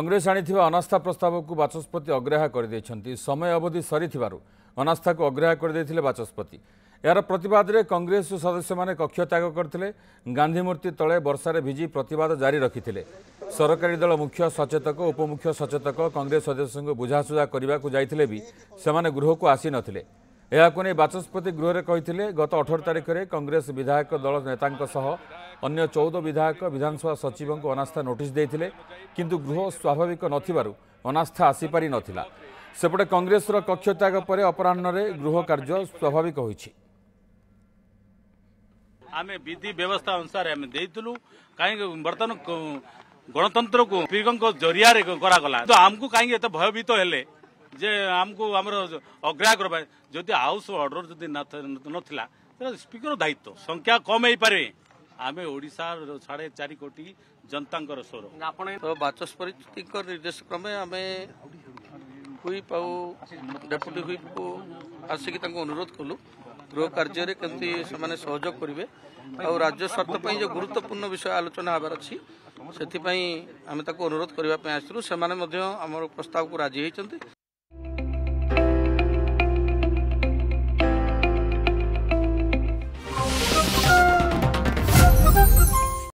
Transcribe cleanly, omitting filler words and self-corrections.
कांग्रेस आनिथिबा अनास्था प्रस्ताव को बाचस्पति अग्राह्य कर समय अवधि सरी अनास्था को अग्राह्य कर बाचस्पति। यार प्रतिवाद में कांग्रेस सदस्य माने कक्ष त्याग करते गांधी मूर्ति तले वर्षार भिजी प्रतिवाद जारी रखिते। सरकारी दल मुख्य सचेतक उपमुख्य सचेतक कांग्रेस सदस्यों को बुझासुझा करने को जाते भी से गृह को आसी नथिले। यहां नहीं बाचस्पति गृह में कही गत 18 तारिख में कांग्रेस विधायक दल नेता अन्य 14 विधायक विधानसभा सचिव को अनास्था नोटिस देते किंतु गृह स्वाभाविक नथिबारु अनास्था आसीपारि नथिला। सेपटे कांग्रेस कक्ष त्याग पर अपराह्न गृह कार्य स्वाभाविक होइछि। आमे विधि व्यवस्था अनुसार आमे देइतलु काहे बर्तन गणतंत्र को पीड़कों जरिया करागला तो आमको कहीं एत भयभीत हेले जे आमको आमर अग्राह करबा जदि हाउस ऑर्डर जदि नथिला स्पीकर दायित्व संख्या कम हो पारे। आमे ओडिशा 4.5 कोटी जनता स्वर तो बाचस्पति निर्देश क्रमे आमे हुईप डेपुटी हुईप को आसिक अनुरोध कलु गृह कार्य केमती से सहयोग करेंगे और राज्य स्वार्थ जो गुरुत्वपूर्ण विषय आलोचना हबार अच्छी से आम अनुरोध करने आम प्रस्ताव को राजी होती।